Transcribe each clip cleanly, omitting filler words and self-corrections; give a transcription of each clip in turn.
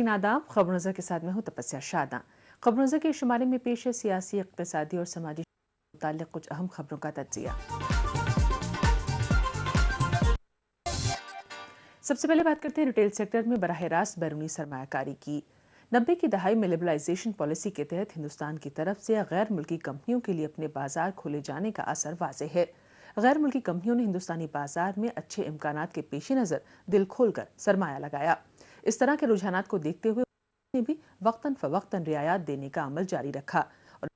सामीन आदाब, खबर नज़र के साथ मैं हूँ तपस्या शादा। खबर नज़र के शुमारे में पेश है सियासी, इक़्तिसादी और समाजी मुताल्लिक़ कुछ अहम खबरों का तज्ज़िया। सबसे पहले बात करते हैं रिटेल सेक्टर में बराह रास्त बैरूनी सरमायाकारी की। 90 की दहाई में लिबरलाइजेशन पॉलिसी के तहत हिंदुस्तान की तरफ से गैर मुल्की कंपनियों के लिए अपने बाजार खोले जाने का असर वाज़ेह है। गैर मुल्की कंपनियों ने हिंदुस्तानी बाजार में अच्छे इम्कानात के पेश नज़र दिल खोलकर सरमाया लगाया। इस तरह के रुझानात को देखते हुए ने भी वक्तन फवक्तन रियायत देने का अमल जारी रखा और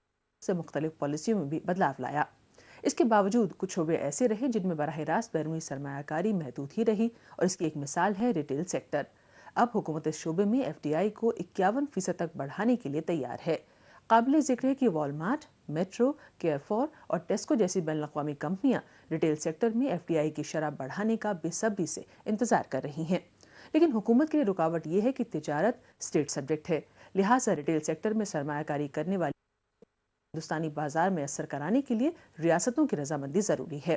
से मुख्तलिफ पॉलिसियों में भी बदलाव लाया। इसके बावजूद कुछ शोबे ऐसे रहे जिनमें बराह रास्त बैरूनी सरमायाकारी महदूद ही रही और इसकी एक मिसाल है रिटेल सेक्टर। अब हुकूमत इस शोबे में FDI को 51% तक बढ़ाने के लिए तैयार है। काबिल जिक्र है कि वॉलमार्ट, मेट्रो, केयरफॉर और टेस्को जैसी बैनुल-अक़वामी कंपनियां रिटेल सेक्टर में FDI की शरह बढ़ाने का बेसब्री से इंतजार कर रही हैं। लेकिन हुकूमत के लिए रुकावट यह है कि तिजारत स्टेट सब्जेक्ट है, लिहाजा रिटेल सेक्टर में सरमायाकारी करने वाली हिंदुस्तानी बाजार में असर कराने के लिए रियासतों की रजामंदी जरूरी है।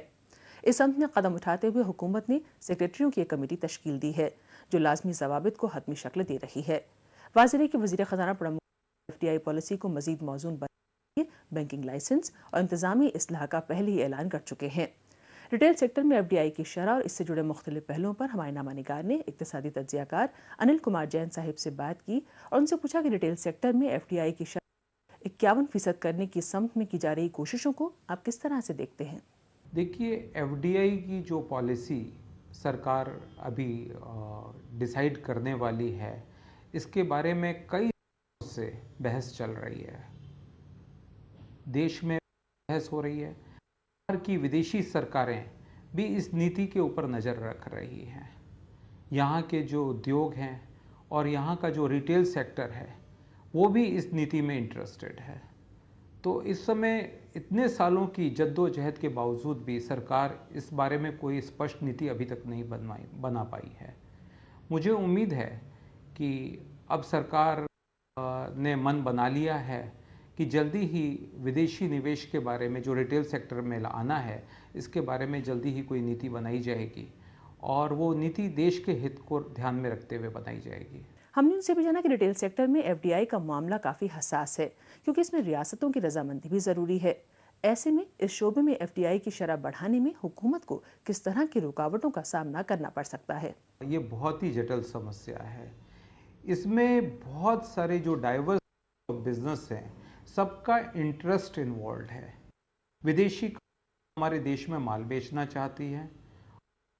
इस समत में कदम उठाते हुए हुकूमत ने सेक्रेटरियों की एक कमेटी तश्कील दी है जो लाजमी जवाबित को हतमी शक्ल दे रही है। वाज़ेह है कि वज़ीर ख़ज़ाना प्रणब FDI पॉलिसी को मजीद मौजून बनाने के लिए बैंकिंग लाइसेंस और इंतजामी इस्लाह का पहले ही ऐलान कर चुके हैं। रिटेल सेक्टर में FDI की शरह और इससे जुड़े मुख्तलिफ पहलुओं पर हमारे नामा निगार ने इक़्तिसादी तज्ज़ियाकार अनिल कुमार जैन साहिब से बात की और उनसे पूछा कि रिटेल सेक्टर में FDI की शरह 51% करने की समत में की जा रही कोशिशों को आप किस तरह से देखते हैं? देखिए, FDI की जो पॉलिसी सरकार अभी डिसाइड करने वाली है, इसके बारे में कई से बहस चल रही है। देश में बहस हो रही है, बाहर की विदेशी सरकारें भी इस नीति के ऊपर नज़र रख रही हैं। यहाँ के जो उद्योग हैं और यहाँ का जो रिटेल सेक्टर है वो भी इस नीति में इंटरेस्टेड है। तो इस समय इतने सालों की जद्दोजहद के बावजूद भी सरकार इस बारे में कोई स्पष्ट नीति अभी तक नहीं बना पाई है। मुझे उम्मीद है कि अब सरकार ने मन बना लिया है कि जल्दी ही विदेशी निवेश के बारे में जो रिटेल सेक्टर में आना है, इसके बारे में जल्दी ही कोई नीति बनाई जाएगी और वो नीति देश के हित को ध्यान में रखते हुए बनाई जाएगी। हमने उनसे भी जाना कि रिटेल सेक्टर में FDI का मामला काफ़ी हसास है क्योंकि इसमें रियासतों की रजामंदी भी ज़रूरी है। ऐसे में इस शोबे में FDI की शरह बढ़ाने में हुकूमत को किस तरह की रुकावटों का सामना करना पड़ सकता है? ये बहुत ही जटिल समस्या है। इसमें बहुत सारे जो डाइवर्स बिजनेस हैं, सबका इंटरेस्ट इन्वॉल्व है। विदेशी हमारे देश में माल बेचना चाहती है।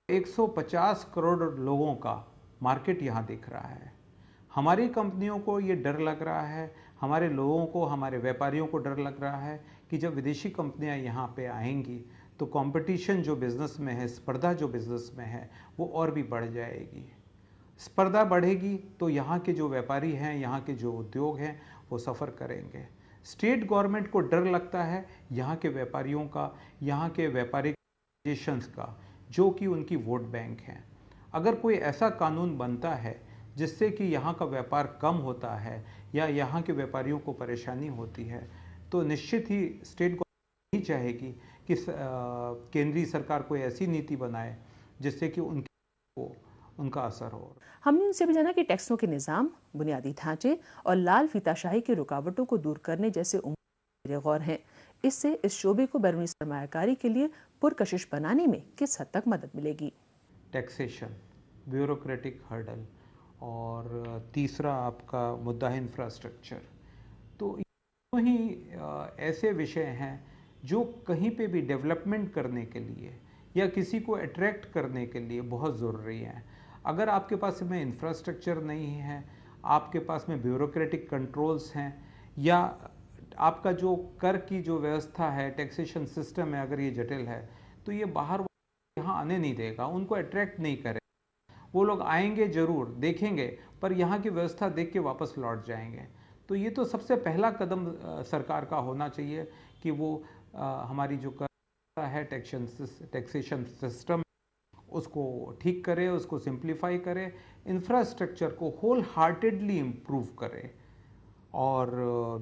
150 करोड़ लोगों का मार्केट यहाँ दिख रहा है। हमारी कंपनियों को ये डर लग रहा है, हमारे लोगों को, हमारे व्यापारियों को डर लग रहा है कि जब विदेशी कंपनियां यहाँ पे आएंगी तो कंपटीशन जो बिज़नेस में है, स्पर्धा जो बिज़नेस में है, वो और भी बढ़ जाएगी। स्पर्धा बढ़ेगी तो यहाँ के जो व्यापारी हैं, यहाँ के जो उद्योग हैं, वो सफ़र करेंगे। स्टेट गवर्नमेंट को डर लगता है यहाँ के व्यापारियों का, यहाँ के व्यापारिक ऑर्गेनाइजेशंस का, जो कि उनकी वोट बैंक हैं। अगर कोई ऐसा कानून बनता है जिससे कि यहाँ का व्यापार कम होता है या यहाँ के व्यापारियों को परेशानी होती है, तो निश्चित ही स्टेट गवर्नमेंट ही चाहेगी कि केंद्रीय सरकार कोई ऐसी नीति बनाए जिससे कि उनका असर हो। हमने उनसे भी जाना कि टैक्सों के निज़ाम, बुनियादी ढांचे और लाल फीताशाही की रुकावटों को दूर करने जैसे उम्र गौर हैं। इससे इस शोबे को बैरूनी सरमायाकारी के लिए पुरकशिश बनाने में किस हद तक मदद मिलेगी? टैक्सेशन, ब्यूरोक्रेटिक हर्डल और तीसरा आपका मुद्दा है इंफ्रास्ट्रक्चर। तो ही ऐसे विषय हैं जो कहीं पे भी डेवलपमेंट करने के लिए या किसी को अट्रैक्ट करने के लिए बहुत ज़रूरी है। अगर आपके पास में इंफ्रास्ट्रक्चर नहीं है, आपके पास में ब्यूरोक्रेटिक कंट्रोल्स हैं या आपका जो कर की जो व्यवस्था है, टैक्सेशन सिस्टम है, अगर ये जटिल है तो ये बाहर यहाँ आने नहीं देगा, उनको अट्रैक्ट नहीं करेगा। वो लोग आएंगे ज़रूर, देखेंगे, पर यहाँ की व्यवस्था देख के वापस लौट जाएंगे। तो ये तो सबसे पहला कदम सरकार का होना चाहिए कि वो हमारी जो कर है टैक्सेशन सिस्टम, उसको ठीक करे, उसको सिंप्लीफाई करे, इंफ्रास्ट्रक्चर को होल हार्टेडली इम्प्रूव करे और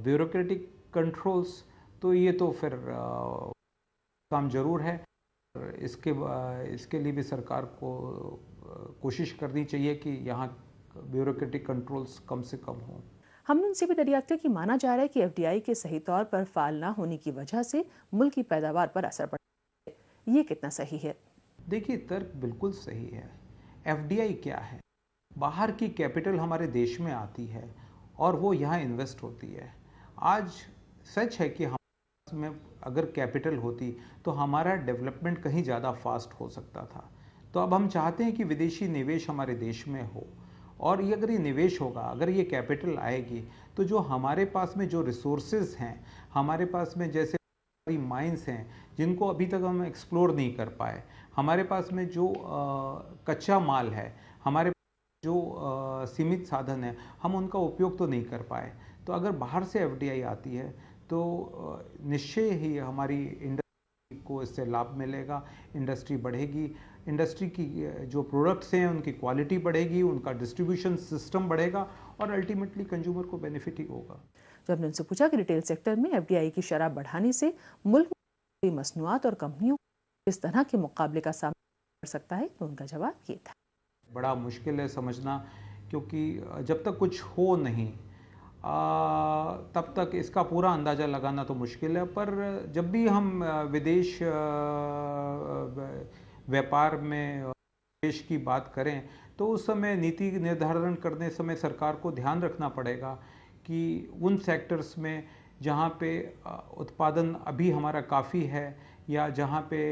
ब्यूरोक्रेटिक कंट्रोल्स, तो ये तो फिर काम ज़रूर है। इसके लिए भी सरकार को कोशिश करनी चाहिए कि यहाँ ब्यूरोक्रेटिक कंट्रोल्स कम से कम हों। हमने उनसे भी दरियाफ्त किया कि माना जा रहा है कि एफडीआई के सही तौर पर फाल ना होने की वजह से मुल्क की पैदावार पर असर पड़ा है। ये कितना सही है? देखिए, तर्क बिल्कुल सही है। एफडीआई क्या है? बाहर की कैपिटल हमारे देश में आती है और वो यहाँ इन्वेस्ट होती है। आज सच है कि हमारे में अगर कैपिटल होती तो हमारा डेवलपमेंट कहीं ज़्यादा फास्ट हो सकता था। तो अब हम चाहते हैं कि विदेशी निवेश हमारे देश में हो, और ये अगर ये निवेश होगा, अगर ये कैपिटल आएगी, तो जो हमारे पास में जो रिसोर्सेज हैं, हमारे पास में जैसे माइंस हैं जिनको अभी तक हम एक्सप्लोर नहीं कर पाए, हमारे पास में जो कच्चा माल है, हमारे जो सीमित साधन है, हम उनका उपयोग तो नहीं कर पाए। तो अगर बाहर से एफडीआई आती है तो निश्चय ही हमारी इंडस्ट्री को इससे लाभ मिलेगा, इंडस्ट्री बढ़ेगी, इंडस्ट्री की जो प्रोडक्ट्स हैं उनकी क्वालिटी बढ़ेगी, उनका डिस्ट्रीब्यूशन सिस्टम बढ़ेगा और अल्टीमेटली कंज्यूमर को बेनिफिट ही होगा। जब हमने उनसे पूछा कि रिटेल सेक्टर में एफडीआई की शरह बढ़ाने से मुल्क में मसनूआत और कंपनियों को इस तरह के मुकाबले का सामना कर सकता है, तो उनका जवाब ये था। बड़ा मुश्किल है समझना, क्योंकि जब तक कुछ हो नहीं तब तक इसका पूरा अंदाज़ा लगाना तो मुश्किल है। पर जब भी हम विदेश व्यापार में देश की बात करें तो उस समय नीति निर्धारण करने समय सरकार को ध्यान रखना पड़ेगा कि उन सेक्टर्स में जहाँ पे उत्पादन अभी हमारा काफ़ी है, या जहाँ पे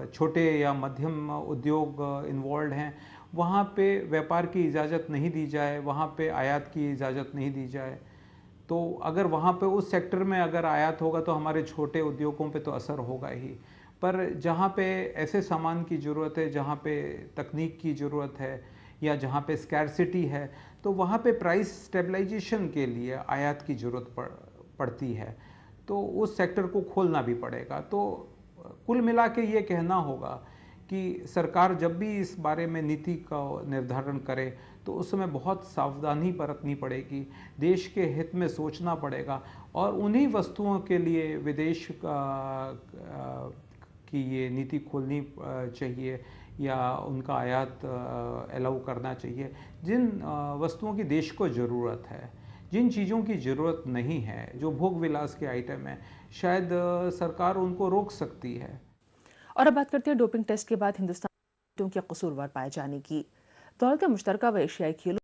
छोटे या मध्यम उद्योग इन्वॉल्व हैं, वहाँ पे व्यापार की इजाज़त नहीं दी जाए, वहाँ पे आयात की इजाज़त नहीं दी जाए। तो अगर वहाँ पे उस सेक्टर में अगर आयात होगा तो हमारे छोटे उद्योगों पे तो असर होगा ही। पर जहाँ पे ऐसे सामान की ज़रूरत है, जहाँ पे तकनीक की ज़रूरत है, या जहाँ पे स्कैरसिटी है, तो वहाँ पे प्राइस स्टेबलाइजेशन के लिए आयात की ज़रूरत पड़ती है। तो उस सेक्टर को खोलना भी पड़ेगा। तो कुल मिला के ये कहना होगा कि सरकार जब भी इस बारे में नीति का निर्धारण करे तो उस समय बहुत सावधानी बरतनी पड़ेगी, देश के हित में सोचना पड़ेगा, और उन्हीं वस्तुओं के लिए विदेश की ये नीति खोलनी चाहिए या उनका आयात अलाउ करना चाहिए जिन वस्तुओं की देश को ज़रूरत है। जिन चीज़ों की ज़रूरत नहीं है, जो भोग विलास के आइटम हैं, शायद सरकार उनको रोक सकती है। और अब बात करते हैं डोपिंग टेस्ट के बाद हिंदुस्तान के कसूरवार पाए जाने की। दौलत मुश्तरका व एशियाई खेलों